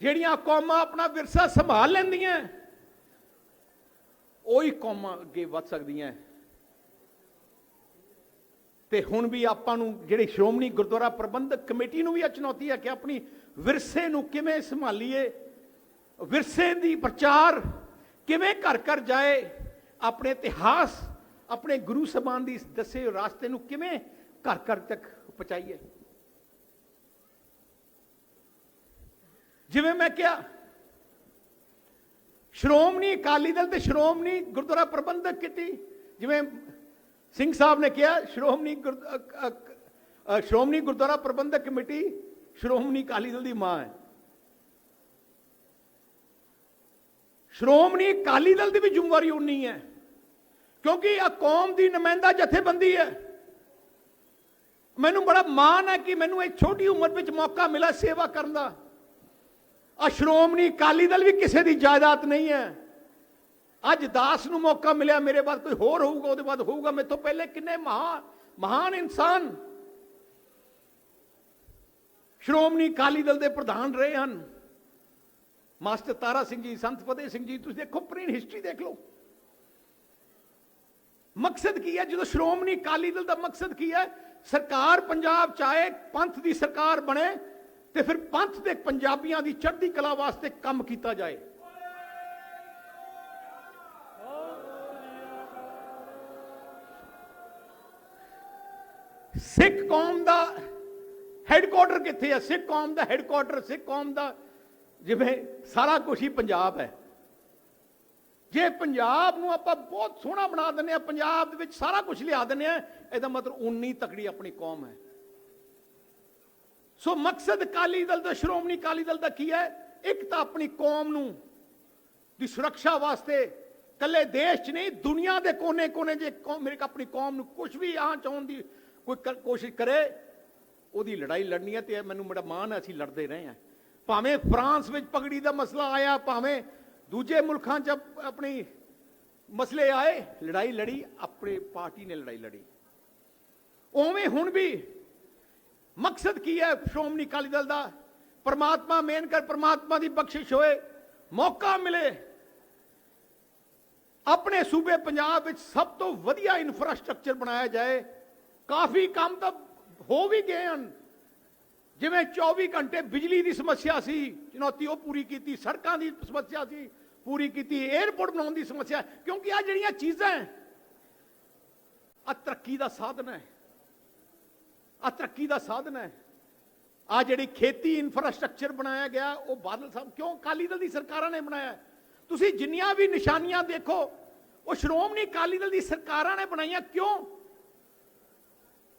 ਜਿਹੜੀਆਂ ਕੌਮਾਂ ਆਪਣਾ ਵਿਰਸਾ ਸੰਭਾਲ ਲੈਂਦੀਆਂ, ਉਹੀ ਕੌਮਾਂ ਅੱਗੇ ਵੱਧ ਸਕਦੀਆਂ। ਤੇ ਹੁਣ ਵੀ ਆਪਾਂ ਨੂੰ ਜਿਹੜੀ ਸ਼੍ਰੋਮਣੀ ਗੁਰਦੁਆਰਾ ਪ੍ਰਬੰਧਕ ਕਮੇਟੀ ਨੂੰ ਵੀ ਇਹ ਚੁਣੌਤੀ ਹੈ ਕਿ ਆਪਣੀ ਵਿਰਸੇ ਨੂੰ ਕਿਵੇਂ ਸੰਭਾਲੀਏ, ਵਿਰਸੇ ਦੀ ਪ੍ਰਚਾਰ ਕਿਵੇਂ ਘਰ ਘਰ ਜਾਏ, ਆਪਣੇ ਇਤਿਹਾਸ, ਆਪਣੇ ਗੁਰੂ ਸਾਹਿਬਾਨ ਦੀ ਦੱਸੇ ਰਾਸਤੇ ਨੂੰ ਕਿਵੇਂ ਘਰ ਘਰ ਤੱਕ ਪਹੁੰਚਾਈਏ। जिवें मैं क्या श्रोमणी अकाली दल ते श्रोमणी गुरुद्वारा प्रबंधक की, जिवें सिंह साहब ने कहा श्रोमणी ਸ਼੍ਰੋਮਣੀ ਗੁਰਦੁਆਰਾ ਪ੍ਰਬੰਧਕ ਕਮੇਟੀ ਸ਼੍ਰੋਮਣੀ ਅਕਾਲੀ ਦਲ ਦੀ ਮਾਂ ਹੈ। ਸ਼੍ਰੋਮਣੀ ਅਕਾਲੀ ਦਲ ਦੀ ਵੀ ਜ਼ਿੰਮੇਵਾਰੀ ਉਨੀ ਹੈ, ਕਿਉਂਕਿ ਆ ਕੌਮ ਦੀ ਨੁਮਾਇੰਦਾ ਜਥੇਬੰਦੀ ਹੈ। ਮੈਨੂੰ ਬੜਾ ਮਾਣ ਹੈ ਕਿ ਮੈਨੂੰ ਇਹ ਛੋਟੀ ਉਮਰ ਵਿੱਚ ਮੌਕਾ ਮਿਲਾ ਸੇਵਾ ਕਰਨ ਦਾ। ਆ ਸ਼੍ਰੋਮਣੀ ਅਕਾਲੀ ਦਲ ਵੀ ਕਿਸੇ ਦੀ ਜਾਇਦਾਦ ਨਹੀਂ ਹੈ। ਅੱਜ ਦਾਸ ਨੂੰ ਮੌਕਾ ਮਿਲਿਆ, ਮੇਰੇ ਬਾਅਦ ਕੋਈ ਹੋਰ ਹੋਊਗਾ, ਉਹਦੇ ਬਾਅਦ ਹੋਊਗਾ। ਮੇਰੇ ਤੋਂ ਪਹਿਲੇ ਕਿੰਨੇ ਮਹਾਨ ਇਨਸਾਨ ਸ਼੍ਰੋਮਣੀ ਅਕਾਲੀ ਦਲ ਦੇ ਪ੍ਰਧਾਨ ਰਹੇ ਹਨ। ਮਾਸਟਰ ਤਾਰਾ ਸਿੰਘ ਜੀ, ਸੰਤ ਫਤਿਹ ਸਿੰਘ ਜੀ, ਤੁਸੀਂ ਦੇਖੋ ਪ੍ਰੀਨ ਹਿਸਟਰੀ ਦੇਖ ਲਓ। ਮਕਸਦ ਕੀ ਹੈ? ਜਦੋਂ ਸ਼੍ਰੋਮਣੀ ਅਕਾਲੀ ਦਲ ਦਾ ਮਕਸਦ ਕੀ ਹੈ? ਸਰਕਾਰ ਪੰਜਾਬ ਚਾਹੇ ਪੰਥ ਦੀ ਸਰਕਾਰ ਬਣੇ ਤੇ ਫਿਰ ਪੰਥ ਦੇ ਪੰਜਾਬੀਆਂ ਦੀ ਚੜ੍ਹਦੀ ਕਲਾ ਵਾਸਤੇ ਕੰਮ ਕੀਤਾ ਜਾਏ। ਸਿੱਖ ਕੌਮ ਦਾ ਹੈੱਡਕੁਆਟਰ ਕਿੱਥੇ ਹੈ? ਸਿੱਖ ਕੌਮ ਦਾ ਹੈੱਡਕੁਆਟਰ, ਸਿੱਖ ਕੌਮ ਦਾ ਜਿਵੇਂ ਸਾਰਾ ਕੁਝ ਹੀ ਪੰਜਾਬ ਹੈ। ਜੇ ਪੰਜਾਬ ਨੂੰ ਆਪਾਂ ਬਹੁਤ ਸੋਹਣਾ ਬਣਾ ਦਿੰਦੇ ਆ, ਪੰਜਾਬ ਦੇ ਵਿੱਚ ਸਾਰਾ ਕੁਝ ਲਿਆ ਦਿੰਦੇ ਆ, ਇਹਦਾ ਮਤਲਬ ਉਨੀ ਤਕੜੀ ਆਪਣੀ ਕੌਮ ਹੈ। ਸੋ ਮਕਸਦ ਅਕਾਲੀ ਦਲ ਦਾ, ਸ਼੍ਰੋਮਣੀ ਅਕਾਲੀ ਦਲ ਦਾ ਕੀ ਹੈ? ਇੱਕ ਤਾਂ ਆਪਣੀ ਕੌਮ ਨੂੰ ਦੀ ਸੁਰੱਖਿਆ ਵਾਸਤੇ, ਕੱਲੇ ਦੇਸ਼ 'ਚ ਨਹੀਂ, ਦੁਨੀਆ ਦੇ ਕੋਨੇ-ਕੋਨੇ ਜੇ ਮੇਰੇ ਆਪਣੀ ਕੌਮ ਨੂੰ ਕੁਝ ਵੀ ਚਾਹੁਣ ਦੀ ਕੋਈ ਕੋਸ਼ਿਸ਼ ਕਰੇ, ਉਹਦੀ ਲੜਾਈ ਲੜਨੀ ਹੈ। ਤੇ ਮੈਨੂੰ ਬੜਾ ਮਾਣ ਹੈ, ਅਸੀਂ ਲੜਦੇ ਰਹੇ ਹਾਂ। ਭਾਵੇਂ ਫਰਾਂਸ ਵਿੱਚ ਪਗੜੀ ਦਾ ਮਸਲਾ ਆਇਆ, ਭਾਵੇਂ ਦੂਜੇ ਮੁਲਕਾਂ 'ਚ ਆਪਣੀ ਮਸਲੇ ਆਏ, ਲੜਾਈ ਲੜੀ, ਆਪਣੀ ਪਾਰਟੀ ਨੇ ਲੜਾਈ ਲੜੀ। ਉਵੇਂ ਹੁਣ ਵੀ ਮਕਸਦ ਕੀ ਹੈ ਸ਼੍ਰੋਮਣੀ ਅਕਾਲੀ ਦਲ ਦਾ? ਪਰਮਾਤਮਾ ਮਿਹਰ ਕਰ, ਪਰਮਾਤਮਾ ਦੀ ਬਖਸ਼ਿਸ਼ ਹੋਏ, ਮੌਕਾ ਮਿਲੇ, ਆਪਣੇ ਸੂਬੇ ਪੰਜਾਬ ਵਿੱਚ ਸਭ ਤੋਂ ਵਧੀਆ ਇਨਫਰਾਸਟ੍ਰਕਚਰ ਬਣਾਇਆ ਜਾਏ। ਕਾਫੀ ਕੰਮ ਤਾਂ ਹੋ ਵੀ ਗਏ ਹਨ। ਜਿਵੇਂ 24 ਘੰਟੇ ਬਿਜਲੀ ਦੀ ਸਮੱਸਿਆ ਸੀ, ਚੁਣੌਤੀ ਉਹ ਪੂਰੀ ਕੀਤੀ। ਸੜਕਾਂ ਦੀ ਸਮੱਸਿਆ ਸੀ, ਪੂਰੀ ਕੀਤੀ। 에ਅਰਪੋਰਟ ਬਣਾਉਣ ਦੀ ਸਮੱਸਿਆ, ਕਿਉਂਕਿ ਆ ਜਿਹੜੀਆਂ ਚੀਜ਼ਾਂ ਆ ਤਰੱਕੀ ਦਾ ਸਾਧਨ ਹੈ। ਆ ਤਰੱਕੀ ਦਾ ਸਾਧਨ ਹੈ। ਆ ਜਿਹੜੀ ਖੇਤੀ ਇਨਫਰਾਸਟ੍ਰਕਚਰ ਬਣਾਇਆ ਗਿਆ, ਉਹ ਬਾਦਲ ਸਾਹਿਬ, ਕਿਉਂ? ਅਕਾਲੀ ਦਲ ਦੀ ਸਰਕਾਰਾਂ ਨੇ ਬਣਾਇਆ। ਤੁਸੀਂ ਜਿੰਨੀਆਂ ਵੀ ਨਿਸ਼ਾਨੀਆਂ ਦੇਖੋ, ਉਹ ਸ਼੍ਰੋਮਣੀ ਅਕਾਲੀ ਦਲ ਦੀ ਸਰਕਾਰਾਂ ਨੇ ਬਣਾਈਆਂ। ਕਿਉਂ?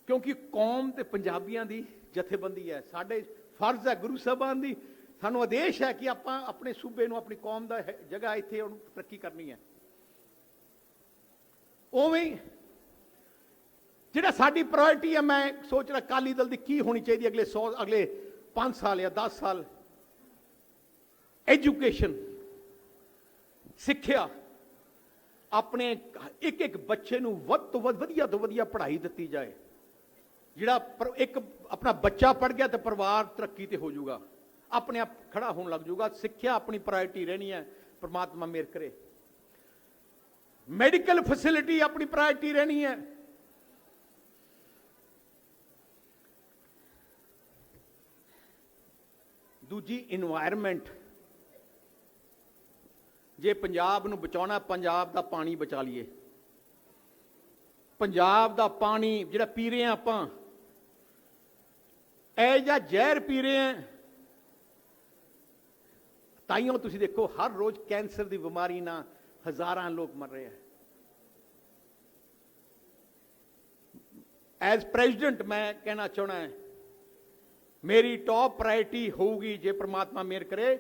ਕਿਉਂਕਿ ਕੌਮ ਤੇ ਪੰਜਾਬੀਆਂ ਦੀ ਜਥੇਬੰਦੀ ਹੈ। ਸਾਡੇ ਫਰਜ਼ ਹੈ, ਗੁਰੂ ਸਾਹਿਬਾਨ ਦੀ ਸਾਨੂੰ ਆਦੇਸ਼ ਹੈ ਕਿ ਆਪਾਂ ਆਪਣੇ ਸੂਬੇ ਨੂੰ, ਆਪਣੀ ਕੌਮ ਦਾ ਜਗ੍ਹਾ ਇੱਥੇ ਉਹਨੂੰ ਤਰੱਕੀ ਕਰਨੀ ਹੈ। ਉਵੇਂ ਜਿਹੜਾ ਸਾਡੀ ਪ੍ਰਾਇੋਰਟੀ ਹੈ, ਮੈਂ ਸੋਚ ਰਿਹਾ ਅਕਾਲੀ ਦਲ ਦੀ ਕੀ ਹੋਣੀ ਚਾਹੀਦੀ ਅਗਲੇ 5 ਸਾਲ ਜਾਂ 10 ਸਾਲ। ਐਜੂਕੇਸ਼ਨ, ਸਿੱਖਿਆ, ਆਪਣੇ ਇੱਕ ਬੱਚੇ ਨੂੰ ਵੱਧ ਤੋਂ ਵੱਧ ਵਧੀਆ ਤੋਂ ਵਧੀਆ ਪੜ੍ਹਾਈ ਦਿੱਤੀ ਜਾਏ। ਜਿਹੜਾ ਇੱਕ ਆਪਣਾ ਬੱਚਾ ਪੜ੍ਹ ਗਿਆ ਤੇ ਪਰਿਵਾਰ ਤਰੱਕੀ ਤੇ ਹੋ ਜਾਊਗਾ, ਆਪਣੇ ਆਪ ਖੜਾ ਹੋਣ ਲੱਗ ਜਾਊਗਾ। ਸਿੱਖਿਆ ਆਪਣੀ ਪ੍ਰਾਇੋਰਟੀ ਰਹਿਣੀ ਹੈ, ਪਰਮਾਤਮਾ ਮਿਹਰ ਕਰੇ। ਮੈਡੀਕਲ ਫੈਸਿਲਿਟੀ ਆਪਣੀ ਪ੍ਰਾਇੋਰਟੀ ਰਹਿਣੀ ਹੈ। ਦੂਜੀ ਇਨਵਾਇਰਨਮੈਂਟ, ਜੇ ਪੰਜਾਬ ਨੂੰ ਬਚਾਉਣਾ, ਪੰਜਾਬ ਦਾ ਪਾਣੀ ਬਚਾ ਲਈਏ। ਪੰਜਾਬ ਦਾ ਪਾਣੀ ਜਿਹੜਾ ਪੀ ਰਹੇ ਹਾਂ ਆਪਾਂ, ਇਹ ਜਾਂ ਜ਼ਹਿਰ ਪੀ ਰਹੇ ਹਾਂ। ਤਾਈਓ ਤੁਸੀਂ ਦੇਖੋ ਹਰ ਰੋਜ਼ ਕੈਂਸਰ ਦੀ ਬਿਮਾਰੀ ਨਾਲ ਹਜ਼ਾਰਾਂ ਲੋਕ ਮਰ ਰਹੇ ਹੈ। ਐਜ਼ ਪ੍ਰੈਜ਼ੀਡੈਂਟ ਮੈਂ ਕਹਿਣਾ ਚਾਹਣਾ ਹੈ, ਮੇਰੀ ਟੌਪ ਪ੍ਰਾਇੋਰਟੀ ਹੋਊਗੀ, ਜੇ ਪ੍ਰਮਾਤਮਾ ਮਿਹਰ ਕਰੇ,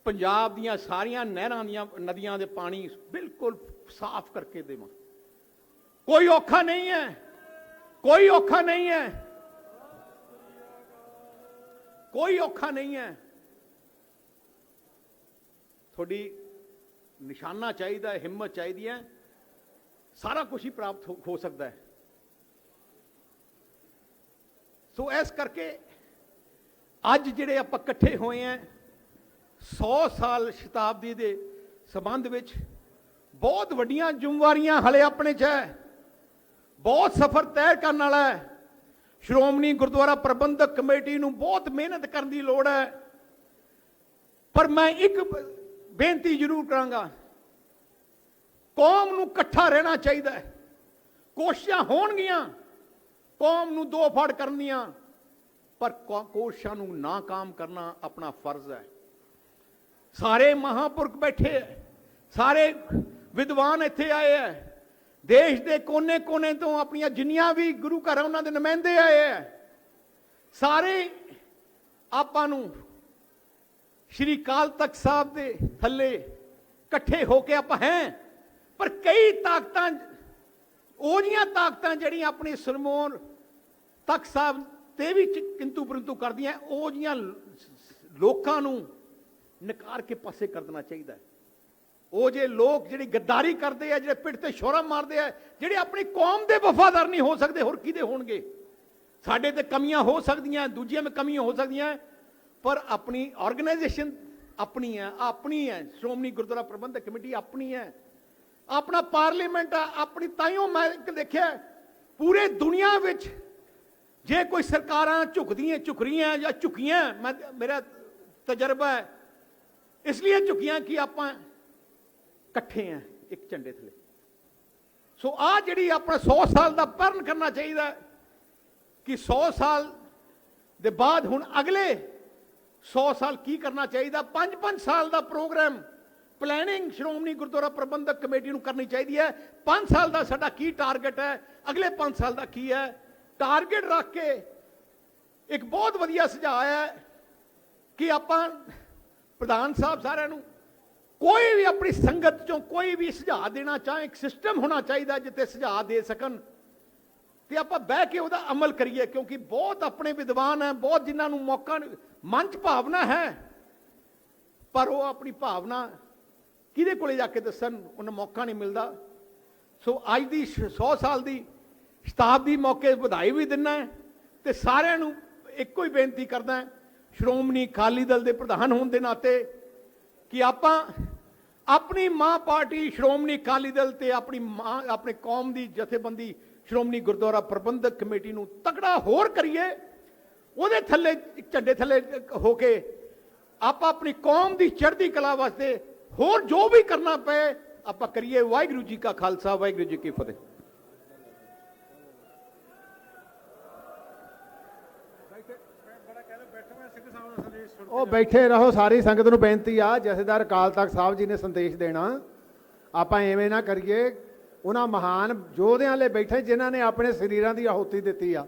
ਪੰਜਾਬ ਦੀਆਂ ਸਾਰੀਆਂ ਨਹਿਰਾਂ ਦੀਆਂ, ਨਦੀਆਂ ਦੇ ਪਾਣੀ ਬਿਲਕੁਲ ਸਾਫ਼ ਕਰਕੇ ਦੇਵਾਂ। ਕੋਈ ਔਖਾ ਨਹੀਂ ਹੈ, ਕੋਈ ਔਖਾ ਨਹੀਂ ਹੈ, ਕੋਈ ਔਖਾ ਨਹੀਂ ਹੈ। ਥੋੜੀ ਨਿਸ਼ਾਨਾ ਚਾਹੀਦਾ, ਹਿੰਮਤ ਚਾਹੀਦੀ ਹੈ, ਸਾਰਾ ਕੁਝ ਹੀ ਪ੍ਰਾਪਤ ਹੋ ਸਕਦਾ ਹੈ। ਸੋ ਇਸ ਕਰਕੇ ਅੱਜ ਜਿਹੜੇ ਆਪਾਂ ਇਕੱਠੇ ਹੋਏ ਆ 100 ਸਾਲ ਸ਼ਤਾਬਦੀ ਦੇ ਸੰਬੰਧ ਵਿੱਚ, ਬਹੁਤ ਵੱਡੀਆਂ ਜ਼ਿੰਮੇਵਾਰੀਆਂ ਹਲੇ ਆਪਣੇ 'ਚ ਹੈ। ਬਹੁਤ ਸਫ਼ਰ ਤੈਅ ਕਰਨ ਵਾਲਾ ਹੈ। ਸ਼੍ਰੋਮਣੀ ਗੁਰਦੁਆਰਾ ਪ੍ਰਬੰਧਕ ਕਮੇਟੀ ਨੂੰ ਬਹੁਤ ਮਿਹਨਤ ਕਰਨ ਦੀ ਲੋੜ ਹੈ। ਪਰ ਮੈਂ ਇੱਕ ਬੇਨਤੀ ਜ਼ਰੂਰ ਕਰਾਂਗਾ, ਕੌਮ ਨੂੰ ਇਕੱਠਾ ਰਹਿਣਾ ਚਾਹੀਦਾ ਹੈ। ਕੋਸ਼ਿਸ਼ਾਂ ਹੋਣਗੀਆਂ ਕੌਮ ਨੂੰ ਦੋ ਫੜ ਕਰਨ ਦੀਆਂ, ਪਰ ਕੋਸ਼ਿਸ਼ਾਂ ਨੂੰ ਨਾਕਾਮ ਕਰਨਾ ਆਪਣਾ ਫਰਜ਼ ਹੈ। ਸਾਰੇ ਮਹਾਂਪੁਰਖ ਬੈਠੇ ਹੈ, ਸਾਰੇ ਵਿਦਵਾਨ ਇੱਥੇ ਆਏ ਹੈ, ਦੇਸ਼ ਦੇ ਕੋਨੇ-ਕੋਨੇ ਤੋਂ ਆਪਣੀਆਂ ਜਿੰਨੀਆਂ ਵੀ ਗੁਰੂ ਘਰ ਉਹਨਾਂ ਦੇ ਨੁਮਾਇੰਦੇ ਆਏ ਹੈ। ਸਾਰੇ ਆਪਾਂ ਨੂੰ ਸ਼੍ਰੀ ਅਕਾਲ ਤਖਤ ਸਾਹਿਬ ਦੇ ਥੱਲੇ ਇਕੱਠੇ ਹੋ ਕੇ ਆਪਾਂ ਹੈ, ਪਰ ਕਈ ਤਾਕਤਾਂ ਉਹ ਜੀਆਂ ਤਾਕਤਾਂ ਜਿਹੜੀਆਂ ਆਪਣੀ ਸਰਮੋਨ ਤਖਤ ਸਾਹਿਬ ਤੇ ਵੀ ਕਿੰਤੂ ਪਰੰਤੂ ਕਰਦੀਆਂ, ਉਹ ਜੀਆਂ ਲੋਕਾਂ ਨੂੰ ਨਕਾਰ ਕੇ ਪਾਸੇ ਕਰ ਦੇਣਾ ਚਾਹੀਦਾ। ਉਹ ਜੇ ਲੋਕ ਜਿਹੜੀ ਗੱਦਾਰੀ ਕਰਦੇ ਆ, ਜਿਹੜੇ ਪਿੱਠ ਤੇ ਛੁਰਾ ਮਾਰਦੇ ਆ, ਜਿਹੜੇ ਆਪਣੀ ਕੌਮ ਦੇ ਵਫਾਦਾਰ ਨਹੀਂ ਹੋ ਸਕਦੇ, ਹੋਰ ਕਿਹਦੇ ਹੋਣਗੇ? ਸਾਡੇ ਤੇ ਕਮੀਆਂ ਹੋ ਸਕਦੀਆਂ, ਦੂਜਿਆਂ ਵਿੱਚ ਕਮੀਆਂ ਹੋ ਸਕਦੀਆਂ, ਪਰ ਆਪਣੀ ਆਰਗੇਨਾਈਜੇਸ਼ਨ ਆਪਣੀ ਹੈ, ਸ਼੍ਰੋਮਣੀ ਗੁਰਦੁਆਰਾ ਪ੍ਰਬੰਧਕ ਕਮੇਟੀ ਆਪਣੀ ਹੈ, ਆਪਣਾ ਪਾਰਲੀਮੈਂਟ ਆ ਆਪਣੀ। ਤਾਈਓ ਮੈਂ ਦੇਖਿਆ ਪੂਰੇ ਦੁਨੀਆ ਵਿੱਚ ਜੇ ਕੋਈ ਸਰਕਾਰਾਂ ਝੁਕ ਰਹੀਆਂ ਜਾਂ ਝੁਕੀਆਂ, ਮੇਰਾ ਤਜਰਬਾ ਹੈ ਇਸ ਲਈ ਝੁਕੀਆਂ ਕਿ ਆਪਾਂ ਇਕੱਠੇ ਆ ਇੱਕ ਝੰਡੇ ਥੱਲੇ। ਸੋ ਆ ਜਿਹੜੀ ਆਪਣਾ 100 ਸਾਲ ਦਾ ਪਰਨ ਕਰਨਾ ਚਾਹੀਦਾ ਕਿ 100 ਸਾਲ ਦੇ ਬਾਅਦ ਹੁਣ ਅਗਲੇ 100 ਸਾਲ ਕੀ ਕਰਨਾ ਚਾਹੀਦਾ। 5-5 ਸਾਲ ਦਾ ਪ੍ਰੋਗਰਾਮ ਪਲੈਨਿੰਗ ਸ਼੍ਰੋਮਣੀ ਗੁਰਦੁਆਰਾ ਪ੍ਰਬੰਧਕ ਕਮੇਟੀ ਨੂੰ ਕਰਨੀ ਚਾਹੀਦੀ ਹੈ। 5 ਸਾਲ ਦਾ ਸਾਡਾ ਕੀ ਟਾਰਗੇਟ ਹੈ, ਅਗਲੇ 5 ਸਾਲ ਦਾ ਕੀ ਹੈ, ਟਾਰਗੇਟ ਰੱਖ ਕੇ ਇੱਕ ਬਹੁਤ ਵਧੀਆ ਸੁਝਾਅ ਹੈ ਕਿ ਆਪਾਂ ਪ੍ਰਧਾਨ ਸਾਹਿਬ ਸਾਰਿਆਂ ਨੂੰ ਕੋਈ ਵੀ ਆਪਣੀ ਸੰਗਤ ਚੋਂ ਕੋਈ ਵੀ ਸੁਝਾਅ ਦੇਣਾ ਚਾਹੇ, ਇੱਕ ਸਿਸਟਮ ਹੋਣਾ ਚਾਹੀਦਾ ਜਿੱਥੇ ਸੁਝਾਅ ਦੇ ਸਕਣ ਤੇ ਆਪਾਂ ਬਹਿ ਕੇ ਉਹਦਾ ਅਮਲ ਕਰੀਏ। ਕਿਉਂਕਿ ਬਹੁਤ ਆਪਣੇ ਵਿਦਵਾਨ ਹੈ, ਬਹੁਤ ਜਿਨ੍ਹਾਂ ਨੂੰ ਮੌਕਾ ਮਨ 'ਚ ਭਾਵਨਾ ਹੈ, ਪਰ ਉਹ ਆਪਣੀ ਭਾਵਨਾ ਕਿਹਦੇ ਕੋਲੇ ਜਾ ਕੇ ਦੱਸਣ, ਉਹਨਾਂ ਮੌਕਾ ਨਹੀਂ ਮਿਲਦਾ। ਸੋ ਅੱਜ ਦੀ 100 ਸਾਲ ਦੀ ਸ਼ਤਾਬਦੀ ਮੌਕੇ ਵਧਾਈ ਵੀ ਦਿੰਦਾ ਹੈ ਤੇ ਸਾਰਿਆਂ ਨੂੰ ਇੱਕੋ ਹੀ ਬੇਨਤੀ ਕਰਦਾ ਸ਼੍ਰੋਮਣੀ ਅਕਾਲੀ ਦਲ ਦੇ ਪ੍ਰਧਾਨ ਹੋਣ ਦੇ ਨਾਤੇ ਕਿ ਆਪਾਂ ਆਪਣੀ ਮਾਂ ਪਾਰਟੀ ਸ਼੍ਰੋਮਣੀ ਅਕਾਲੀ ਦਲ ਤੇ ਆਪਣੇ ਕੌਮ ਦੀ ਜਥੇਬੰਦੀ ਸ਼੍ਰੋਮਣੀ ਗੁਰਦੁਆਰਾ ਪ੍ਰਬੰਧਕ ਕਮੇਟੀ ਨੂੰ ਤਕੜਾ ਹੋਰ ਕਰੀਏ। ਉਹਦੇ ਥੱਲੇ ਇੱਕ ਝੰਡੇ ਥੱਲੇ ਹੋ ਕੇ ਆਪਾਂ ਆਪਣੀ ਕੌਮ ਦੀ ਚੜ੍ਹਦੀ ਕਲਾ ਵਾਸਤੇ ਹੋਰ ਜੋ ਵੀ ਕਰਨਾ ਪਏ ਆਪਾਂ ਕਰੀਏ। ਵਾਹਿਗੁਰੂ ਜੀ ਕਾ ਖਾਲਸਾ, ਵਾਹਿਗੁਰੂ ਜੀ ਕੀ ਫਤਿਹ। ਉਹ ਬੈਠੇ ਰਹੋ, ਸਾਰੀ ਸੰਗਤ ਨੂੰ ਬੇਨਤੀ ਆ, ਜਥੇਦਾਰ ਅਕਾਲ ਤਖਤ ਸਾਹਿਬ ਜੀ ਨੇ ਸੰਦੇਸ਼ ਦੇਣਾ। ਆਪਾਂ ਐਵੇਂ ਨਾ ਕਰੀਏ। ਉਹਨਾਂ ਮਹਾਨ ਯੋਧਿਆਂ ਲਈ ਬੈਠੇ ਜਿਨ੍ਹਾਂ ਨੇ ਆਪਣੇ ਸਰੀਰਾਂ ਦੀ ਆਹੂਤੀ ਦਿੱਤੀ ਆ,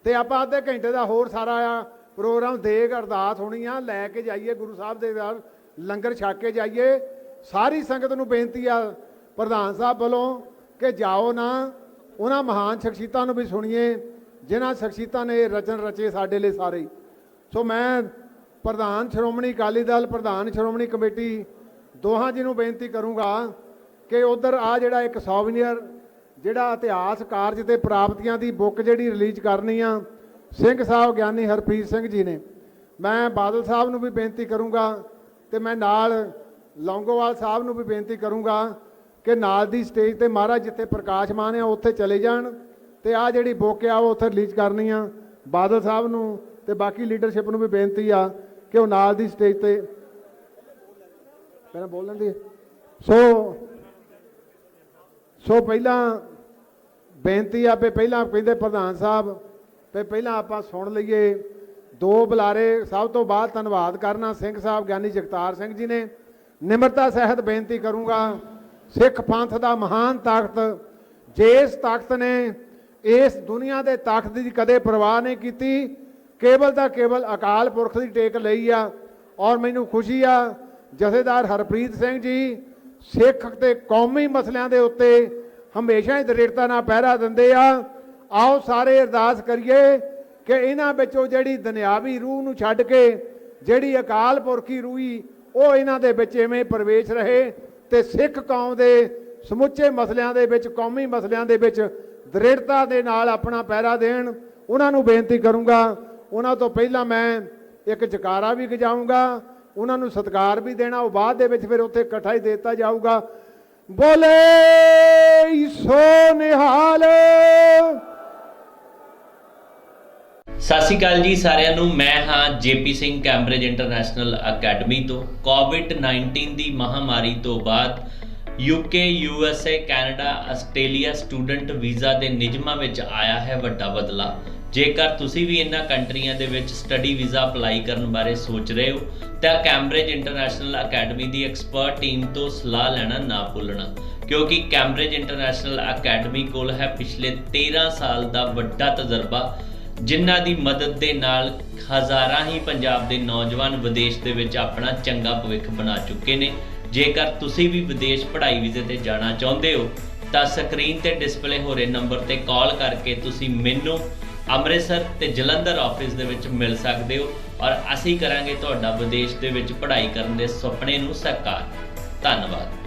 ਤੇ ਆਪਾਂ ਅੱਧੇ ਘੰਟੇ ਦਾ ਹੋਰ ਸਾਰਾ ਪ੍ਰੋਗਰਾਮ ਦੇਗ ਅਰਦਾਸ ਹੋਣੀ ਆ, ਲੈ ਕੇ ਜਾਈਏ ਗੁਰੂ ਸਾਹਿਬ ਦੇ ਨਾਲ ਲੰਗਰ ਛਕ ਕੇ ਜਾਈਏ। ਸਾਰੀ ਸੰਗਤ ਨੂੰ ਬੇਨਤੀ ਆ ਪ੍ਰਧਾਨ ਸਾਹਿਬ ਵੱਲੋਂ ਕਿ ਜਾਓ ਨਾ, ਉਹਨਾਂ ਮਹਾਨ ਸ਼ਖਸੀਅਤਾਂ ਨੂੰ ਵੀ ਸੁਣੀਏ ਜਿਨ੍ਹਾਂ ਸ਼ਖਸੀਅਤਾਂ ਨੇ ਰਚਨ ਰਚੇ ਸਾਡੇ ਲਈ ਸਾਰੇ। ਸੋ ਮੈਂ ਪ੍ਰਧਾਨ ਸ਼੍ਰੋਮਣੀ ਅਕਾਲੀ ਦਲ, ਪ੍ਰਧਾਨ ਸ਼੍ਰੋਮਣੀ ਕਮੇਟੀ ਦੋਹਾਂ ਜੀ ਨੂੰ ਬੇਨਤੀ ਕਰੂੰਗਾ ਕਿ ਉਧਰ ਆ ਜਿਹੜਾ ਇੱਕ ਸੌਵੀਨੀਅਰ ਜਿਹੜਾ ਇਤਿਹਾਸ ਕਾਰਜ ਤੇ ਪ੍ਰਾਪਤੀਆਂ ਦੀ ਬੁੱਕ ਜਿਹੜੀ ਰਿਲੀਜ਼ ਕਰਨੀ ਆ ਸਿੰਘ ਸਾਹਿਬ ਗਿਆਨੀ ਹਰਪ੍ਰੀਤ ਸਿੰਘ ਜੀ ਨੇ, ਮੈਂ ਬਾਦਲ ਸਾਹਿਬ ਨੂੰ ਵੀ ਬੇਨਤੀ ਕਰੂੰਗਾ ਤੇ ਮੈਂ ਨਾਲ ਲੌਂਗੋਵਾਲ ਸਾਹਿਬ ਨੂੰ ਵੀ ਬੇਨਤੀ ਕਰੂੰਗਾ ਕਿ ਨਾਲ ਦੀ ਸਟੇਜ ਤੇ ਮਹਾਰਾਜ ਜਿੱਥੇ ਪ੍ਰਕਾਸ਼ਮਾਨ ਆ ਉੱਥੇ ਚਲੇ ਜਾਣ ਤੇ ਆ ਜਿਹੜੀ ਬੁੱਕ ਆ ਉਹ ਉੱਥੇ ਰਿਲੀਜ਼ ਕਰਨੀ ਆ। ਬਾਦਲ ਸਾਹਿਬ ਨੂੰ ਤੇ ਬਾਕੀ ਲੀਡਰਸ਼ਿਪ ਨੂੰ ਵੀ ਬੇਨਤੀ ਆ ਕਿ ਉਹ ਨਾਲ ਦੀ ਸਟੇਜ ਤੇ ਪਹਿਲਾਂ ਬੋਲ ਲੈਂਦੀ। ਸੋ ਪਹਿਲਾਂ ਬੇਨਤੀ ਆ ਵੀ ਪਹਿਲਾਂ ਕਹਿੰਦੇ ਪ੍ਰਧਾਨ ਸਾਹਿਬ ਵੀ ਪਹਿਲਾਂ ਆਪਾਂ ਸੁਣ ਲਈਏ ਦੋ ਬੁਲਾਰੇ। ਸਭ ਤੋਂ ਬਾਅਦ ਧੰਨਵਾਦ ਕਰਨਾ ਸਿੰਘ ਸਾਹਿਬ ਗਿਆਨੀ ਜਗਤਾਰ ਸਿੰਘ ਜੀ ਨੇ। ਨਿਮਰਤਾ ਸਹਿਤ ਬੇਨਤੀ ਕਰੂੰਗਾ, ਸਿੱਖ ਪੰਥ ਦਾ ਮਹਾਨ ਤਾਕਤ, ਜਿਸ ਤਾਕਤ ਨੇ ਇਸ ਦੁਨੀਆ ਦੇ ਤਾਕਤ ਦੀ ਕਦੇ ਪਰਵਾਹ ਨਹੀਂ ਕੀਤੀ, ਕੇਵਲ ਤਾਂ ਕੇਵਲ ਅਕਾਲ ਪੁਰਖ ਦੀ ਟੇਕ ਲਈ ਆ। ਔਰ ਮੈਨੂੰ ਖੁਸ਼ੀ ਆ ਜਥੇਦਾਰ ਹਰਪ੍ਰੀਤ ਸਿੰਘ ਜੀ ਸਿੱਖ ਤੇ ਕੌਮੀ ਮਸਲਿਆਂ ਦੇ ਉੱਤੇ ਹਮੇਸ਼ਾ ਹੀ ਦ੍ਰਿੜਤਾ ਨਾਲ ਪਹਿਰਾ ਦਿੰਦੇ ਆ। ਆਓ ਸਾਰੇ ਅਰਦਾਸ ਕਰੀਏ ਕਿ ਇਹਨਾਂ ਵਿੱਚੋਂ ਜਿਹੜੀ ਦੁਨਿਆਵੀ ਰੂਹ ਨੂੰ ਛੱਡ ਕੇ ਜਿਹੜੀ ਅਕਾਲ ਪੁਰਖੀ ਰੂਹੀ ਉਹ ਇਹਨਾਂ ਦੇ ਵਿੱਚ ਐਵੇਂ ਪ੍ਰਵੇਸ਼ ਰਹੇ ਤੇ ਸਿੱਖ ਕੌਮ ਦੇ ਸਮੁੱਚੇ ਮਸਲਿਆਂ ਦੇ ਵਿੱਚ, ਕੌਮੀ ਮਸਲਿਆਂ ਦੇ ਵਿੱਚ ਦ੍ਰਿੜਤਾ ਦੇ ਨਾਲ ਆਪਣਾ ਪਹਿਰਾ ਦੇਣ। ਉਹਨਾਂ ਨੂੰ ਬੇਨਤੀ ਕਰੂੰਗਾ। ਉਹਨਾਂ ਤੋਂ ਪਹਿਲਾਂ ਮੈਂ ਇੱਕ ਜਕਾਰਾ ਵੀ ਗਜਾਊਂਗਾ, ਉਹਨਾਂ ਨੂੰ ਸਤਿਕਾਰ ਵੀ ਦੇਣਾ, ਉਹ ਬਾਅਦ ਦੇ ਵਿੱਚ ਫਿਰ ਉੱਥੇ ਇਕੱਠਾ ਹੀ ਦੇ ਦਿੱਤਾ ਜਾਊਗਾ। ਬੋਲੇ ਸੋ ਨਿਹਾਲ। ਸਤਿ ਸ਼੍ਰੀ ਅਕਾਲ ਜੀ ਸਾਰਿਆਂ ਨੂੰ। ਮੈਂ ਹਾਂ JP Singh, Cambridge international academy ਤੋਂ। ਕੋਵਿਡ-19 ਦੀ ਮਹਾਮਾਰੀ ਤੋਂ ਬਾਅਦ UK, USA, Canada, Australia student visa ਦੇ ਨਿਯਮਾਂ ਵਿੱਚ ਆਇਆ ਹੈ ਵੱਡਾ ਬਦਲਾਅ। ਜੇਕਰ ਤੁਸੀਂ ਵੀ ਇਹਨਾਂ ਕੰਟਰੀਆਂ ਦੇ ਵਿੱਚ ਸਟੱਡੀ ਵੀਜ਼ਾ ਅਪਲਾਈ ਕਰਨ ਬਾਰੇ ਸੋਚ ਰਹੇ ਹੋ ਤਾਂ ਕੈਂਬਰਿਜ ਇੰਟਰਨੈਸ਼ਨਲ ਅਕੈਡਮੀ ਦੀ ਐਕਸਪਰਟ ਟੀਮ ਤੋਂ ਸਲਾਹ ਲੈਣਾ ਨਾ ਭੁੱਲਣਾ, ਕਿਉਂਕਿ ਕੈਂਬਰਿਜ ਇੰਟਰਨੈਸ਼ਨਲ ਅਕੈਡਮੀ ਕੋਲ ਹੈ ਪਿਛਲੇ 13 ਸਾਲ ਦਾ ਵੱਡਾ ਤਜਰਬਾ ਜਿਨ੍ਹਾਂ ਦੀ ਮਦਦ ਦੇ ਨਾਲ ਹਜ਼ਾਰਾਂ ਹੀ ਪੰਜਾਬ ਦੇ ਨੌਜਵਾਨ ਵਿਦੇਸ਼ ਦੇ ਵਿੱਚ ਆਪਣਾ ਚੰਗਾ ਭਵਿੱਖ ਬਣਾ ਚੁੱਕੇ ਨੇ। ਜੇਕਰ ਤੁਸੀਂ ਵੀ ਵਿਦੇਸ਼ ਪੜ੍ਹਾਈ ਵੀਜ਼ੇ ਤੇ ਜਾਣਾ ਚਾਹੁੰਦੇ ਹੋ ਤਾਂ ਸਕਰੀਨ ਤੇ ਡਿਸਪਲੇ ਹੋ ਰਹੇ ਨੰਬਰ ਤੇ ਕਾਲ ਕਰਕੇ ਤੁਸੀਂ ਮੈਨੂੰ ਅੰਮ੍ਰਿਤਸਰ ਤੇ ਜਲੰਧਰ ਆਫਿਸ ਦੇ ਵਿੱਚ ਮਿਲ ਸਕਦੇ ਹੋ ਔਰ ਅਸੀਂ ਕਰਾਂਗੇ ਤੁਹਾਡਾ ਵਿਦੇਸ਼ ਦੇ ਵਿੱਚ ਪੜ੍ਹਾਈ ਕਰਨ ਦੇ ਸੁਪਨੇ ਨੂੰ ਸਾਕਾਰ। ਧੰਨਵਾਦ।